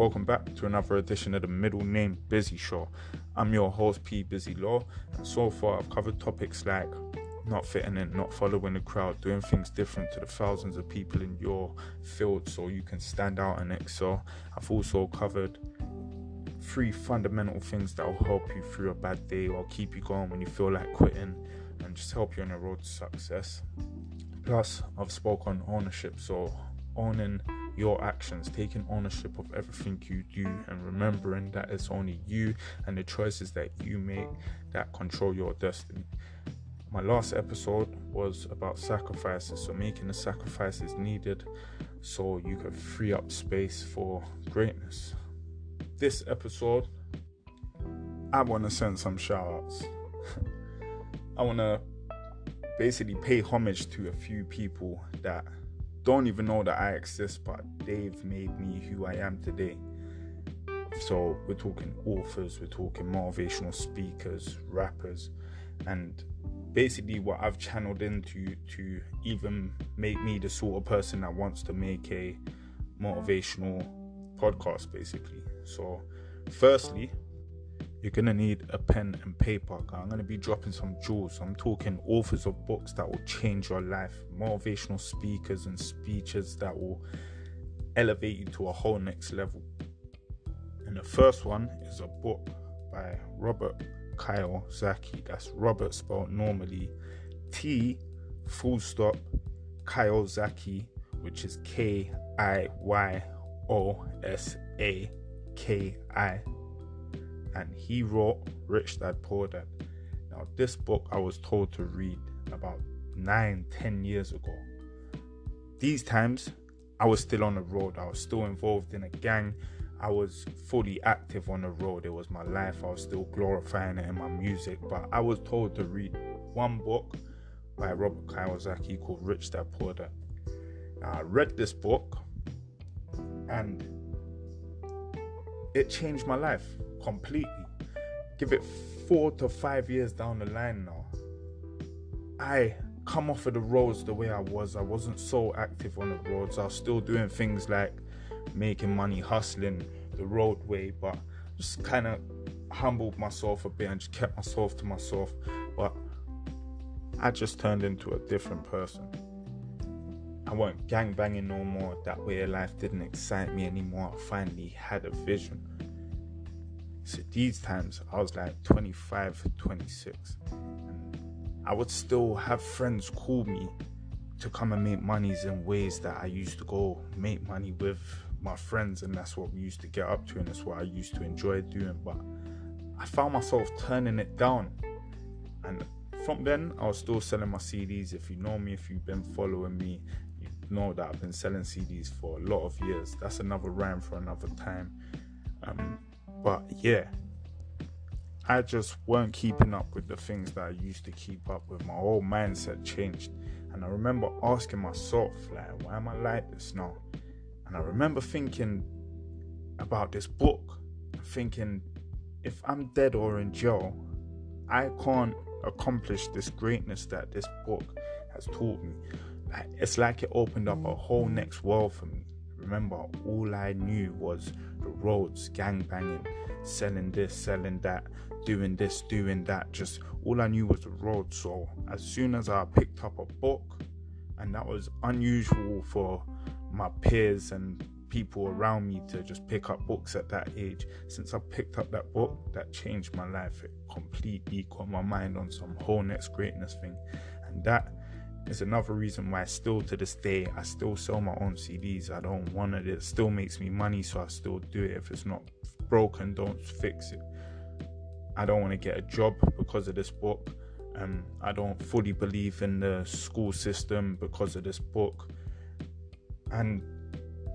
Welcome back to another edition of the Middle Name Busy Show. I'm your host P.Busy Law, and so far I've covered topics like not fitting in, not following the crowd, doing things different to the thousands of people in your field so you can stand out and excel. I've also covered 3 fundamental things that will help you through a bad day or keep you going when you feel like quitting and just help you on the road to success. Plus, I've spoke on ownership, so owning your actions, taking ownership of everything you do, and remembering that it's only you and the choices that you make that control your destiny. My last episode was about sacrifices, so making the sacrifices needed so you can free up space for greatness. This episode, I want to send some shout outs. I want to basically pay homage to a few people that don't even know that I exist, but they've made me who I am today. So we're talking authors, we're talking motivational speakers, rappers, and basically what I've channeled into to even make me the sort of person that wants to make a motivational podcast, basically. So firstly, you're going to need a pen and paper. I'm going to be dropping some jewels. I'm talking authors of books that will change your life, motivational speakers and speeches that will elevate you to a whole next level. And the first one is a book by Robert KIYOSAKI. That's Robert spelled normally T Kiyosaki, which is KIYOSAKI. And he wrote Rich Dad Poor Dad. Now, this book I was told to read about 9-10 years ago. These times, I was still on the road. I was still involved in a gang. I was fully active on the road. It was my life. I was still glorifying it in my music. But I was told to read one book by Robert KIYOSAKI called Rich Dad Poor Dad. Now, I read this book and it changed my life completely. Give it 4 to 5 years down the line now, I come off of the roads the way I was. I wasn't so active on the roads. I was still doing things like making money, hustling the roadway, but just kind of humbled myself a bit and just kept myself to myself. But I just turned into a different person. I wasn't gang banging no more. That way of life didn't excite me anymore. I finally had a vision. So these times I was like 25, 26, and I would still have friends call me to come and make monies in ways that I used to go make money with my friends, and that's what we used to get up to, and that's what I used to enjoy doing. But I found myself turning it down, and from then I was still selling my CDs. If you know me, if you've been following me, you know that I've been selling CDs for a lot of years. That's another rhyme for another time. But yeah, I just weren't keeping up with the things that I used to keep up with. My whole mindset changed. And I remember asking myself, like, why am I like this now? And I remember thinking about this book, thinking, if I'm dead or in jail, I can't accomplish this greatness that this book has taught me. It's like it opened up a whole next world for me. Remember, all I knew was the roads, gang banging, selling this, selling that, doing this, doing that. Just all I knew was the road. So as soon as I picked up a book, and that was unusual for my peers and people around me to just pick up books at that age. Since I picked up that book, that changed my life. It completely got my mind on some whole next greatness thing. And that is another reason why still to this day I still sell my own CDs. I don't want it. It still makes me money, so I still do it. If it's not broken, don't fix it. I don't want to get a job because of this book. I don't fully believe in the school system because of this book. And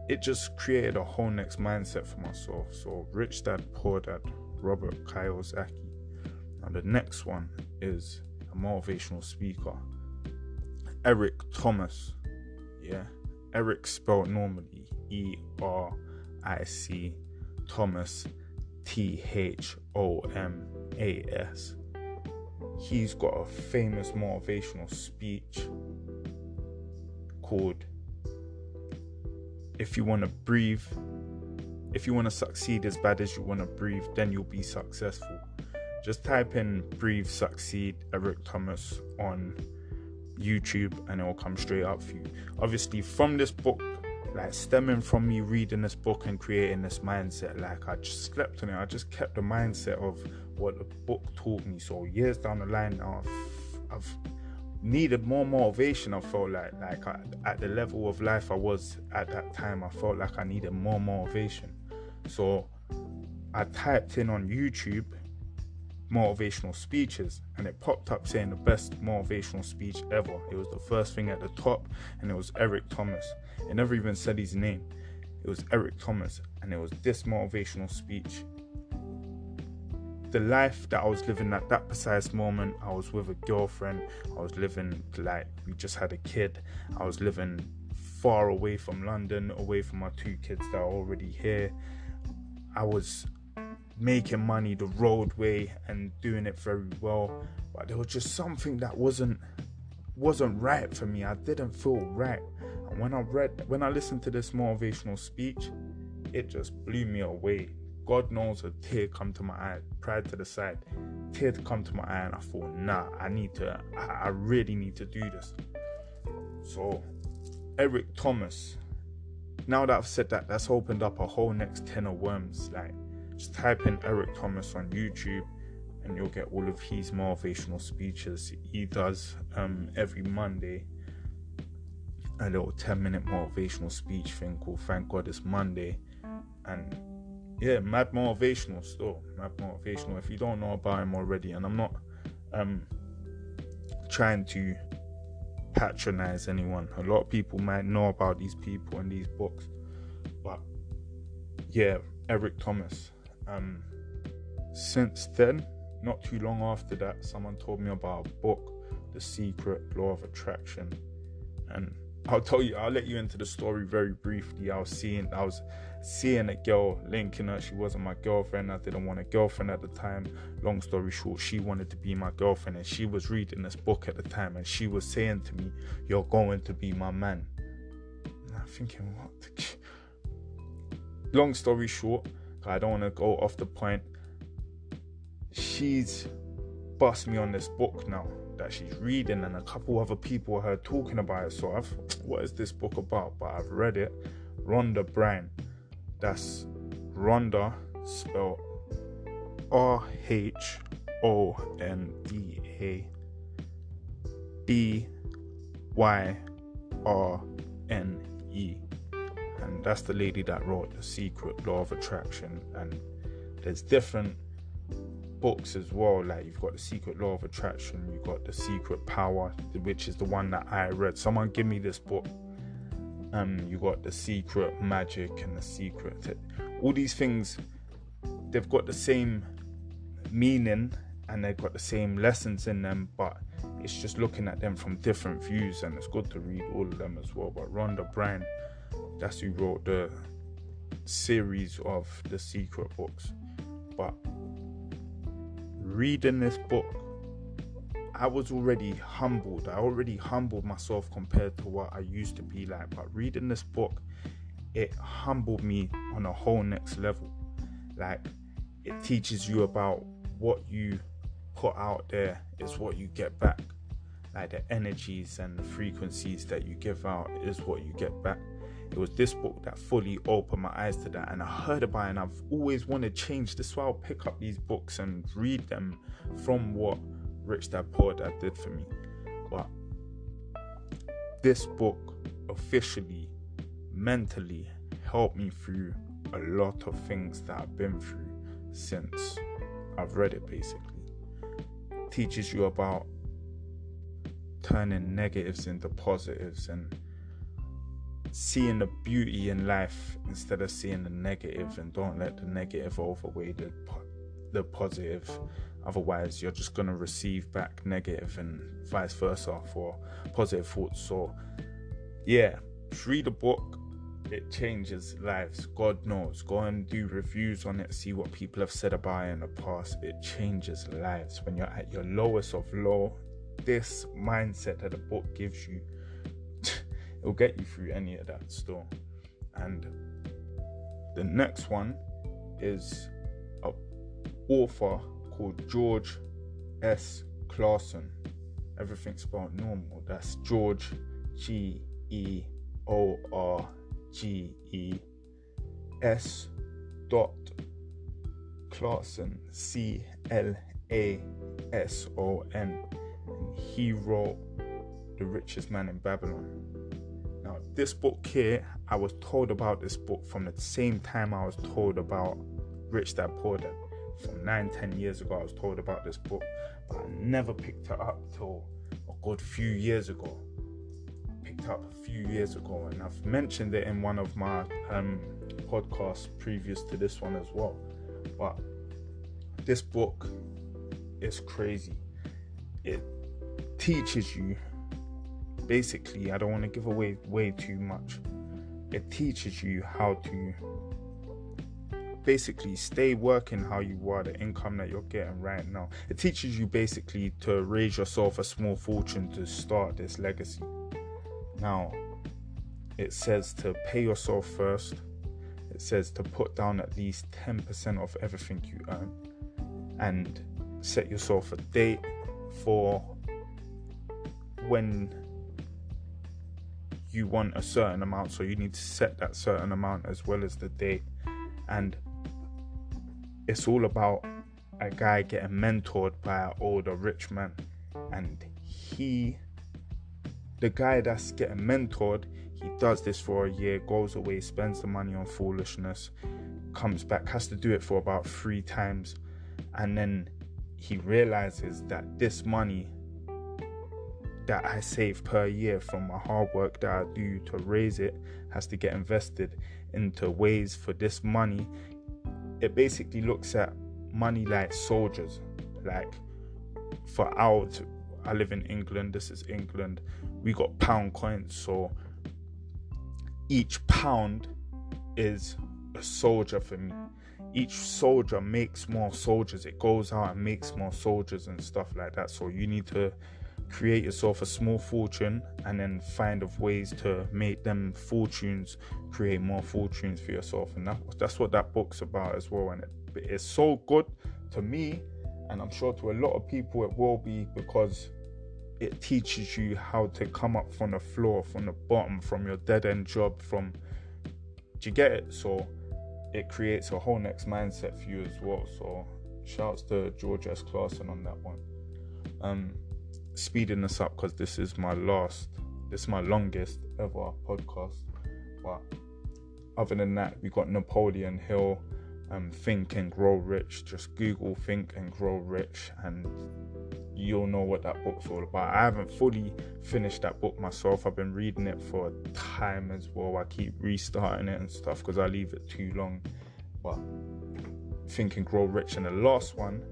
it just created a whole next mindset for myself. So Rich Dad Poor Dad, Robert KIYOSAKI. Now the next one is a motivational speaker, Eric Thomas. Yeah, Eric spelled normally ERIC, Thomas THOMAS. He's got a famous motivational speech called "If you want to breathe, if you want to succeed as bad as you want to breathe, then you'll be successful. Just type in Breathe Succeed Eric Thomas on YouTube and it will come straight up for you. Obviously, from this book, like stemming from me reading this book and creating this mindset, like I just slept on it. I just kept the mindset of what the book taught me. So years down the line now, I've needed more motivation. I felt like at the level of life I was at that time, I felt like I needed more motivation. So I typed in on YouTube motivational speeches and it popped up saying the best motivational speech ever. It was the first thing at the top and it was Eric Thomas. It never even said his name. It was Eric Thomas and it was this motivational speech. The life that I was living at that precise moment, I was with a girlfriend. I was living like we just had a kid. I was living far away from London, away from my 2 kids that are already here. I was making money the road way and doing it very well, but there was just something that wasn't right for me. I didn't feel right. And when I listened to this motivational speech, it just blew me away. God knows, a tear come to my eye, pride to the side, tear to come to my eye, and I thought, nah, I really need to do this. So Eric Thomas, now that I've said that, that's opened up a whole next 10 of worms. Like, just type in Eric Thomas on YouTube and you'll get all of his motivational speeches. He does every Monday a little 10-minute motivational speech thing called Thank God It's Monday. And yeah, mad motivational still. Mad motivational. If you don't know about him already, and I'm not trying to patronize anyone. A lot of people might know about these people and these books. But yeah, Eric Thomas. Since then, not too long after that, someone told me about a book, The Secret Law of Attraction, and I'll let you into the story very briefly. I was seeing a girl linking her. She wasn't my girlfriend. I didn't want a girlfriend at the time. Long story short, she wanted to be my girlfriend, and she was reading this book at the time, and she was saying to me, "You're going to be my man." And I'm thinking, what? Long story short, I don't want to go off the point. She's bust me on this book now that she's reading, and a couple other people heard talking about it. So what is this book about? But I've read it. RHONDA Brand. That's RHONDA spelled RHONDA BYRNE. And that's the lady that wrote The Secret Law of Attraction. And there's different books as well. Like, you've got The Secret Law of Attraction, you've got The Secret Power, which is the one that I read. Someone give me this book. You got The Secret Magic and The Secret. All these things, they've got the same meaning and they've got the same lessons in them, but it's just looking at them from different views, and it's good to read all of them as well. But RHONDA Brand, that's who wrote the series of The Secret books. But reading this book, I was already humbled. I already humbled myself compared to what I used to be like. But reading this book, it humbled me on a whole next level. Like, it teaches you about what you put out there is what you get back. Like, the energies and the frequencies that you give out is what you get back. It was this book that fully opened my eyes to that, and I heard about it, and I've always wanted change. This is why I'll pick up these books and read them from what Rich Dad Poor Dad did for me. But this book officially, mentally helped me through a lot of things that I've been through since I've read it. Basically, it teaches you about turning negatives into positives and seeing the beauty in life instead of seeing the negative, and don't let the negative overweigh the positive. Otherwise, you're just going to receive back negative and vice versa for positive thoughts. So yeah, read a book. It changes lives. God knows. Go and do reviews on it. See what people have said about it in the past. It changes lives. When you're at your lowest of low, this mindset that the book gives you, it'll get you through any of that stuff. And The next one is an author called George S.CLASON. Everything's spelled normal. That's George, George S. Clason, CLASON. And he wrote The Richest Man in Babylon. Now, this book here, I was told about this book from the same time I was told about Rich Dad Poor Dad. From 9-10 years ago, I was told about this book, but I never picked it up till a good few years ago. And I've mentioned it in one of my podcasts previous to this one as well. But this book is crazy. It teaches you, basically, I don't want to give away way too much. It teaches you how to basically stay working how you are, the income that you're getting right now. It teaches you basically to raise yourself a small fortune to start this legacy. Now, it says to pay yourself first. It says to put down at least 10% of everything you earn, and set yourself a date for when you want a certain amount. So you need to set that certain amount as well as the date. And it's all about a guy getting mentored by an older rich man. And the guy that's getting mentored, he does this for a year, goes away, spends the money on foolishness, comes back, has to do it for about 3 times, and then he realizes that this money that I save per year from my hard work that I do to raise it has to get invested into ways for this money. It basically looks at money like soldiers. Like I live in England, this is England, we got pound coins, so each pound is a soldier for me. Each soldier makes more soldiers. It goes out and makes more soldiers and stuff like that. So you need to create yourself a small fortune and then find of ways to make them fortunes, create more fortunes for yourself. And that's what that book's about as well. And it's so good to me, and I'm sure to a lot of people it will be, because it teaches you how to come up from the floor, from the bottom, from your dead-end job, do you get it? So it creates a whole next mindset for you as well. So shouts to George S.CLASON on that one. Speeding this up because this is my longest ever podcast. But other than that, we got Napoleon Hill, Think and Grow Rich. Just Google Think and Grow Rich and you'll know what that book's all about. I haven't fully finished that book myself. I've been reading it for a time as well. I keep restarting it and stuff because I leave it too long. But Think and Grow Rich. And the last one,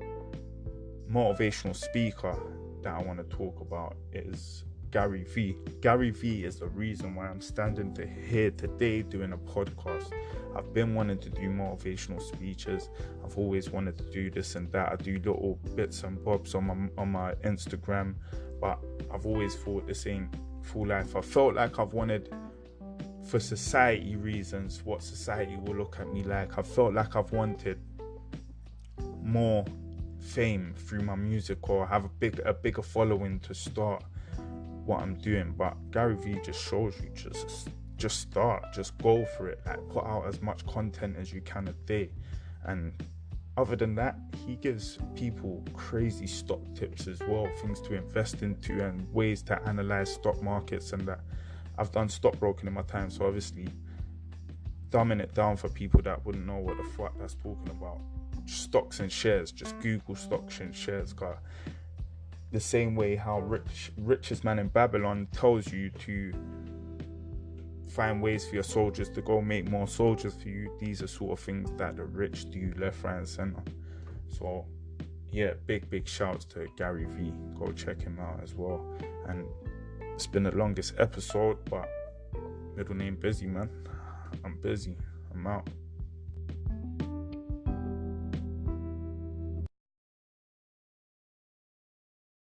motivational speaker that I want to talk about, is Gary V. Gary V is the reason why I'm standing here today doing a podcast. I've been wanting to do motivational speeches. I've always wanted to do this and that. I do little bits and bobs on my Instagram, but I've always thought this ain't full life. I felt like I've wanted, for society reasons, what society will look at me like. I felt like I've wanted more fame through my music, or have a bigger following to start what I'm doing. But Gary V just shows you, just start, just go for it. Like, put out as much content as you can a day. And other than that, he gives people crazy stock tips as well, things to invest into and ways to analyze stock markets and that. I've done stockbroking in my time, so obviously dumbing it down for people that wouldn't know what the fuck that's talking about. Stocks and shares, just Google stocks and shares, cause the same way how richest man in Babylon tells you to find ways for your soldiers to go make more soldiers for you. These are sort of things that the rich do left, right and center. So yeah, big shouts to Gary V. Go check him out as well. And it's been the longest episode, but middle name Busy, man. I'm busy. I'm out.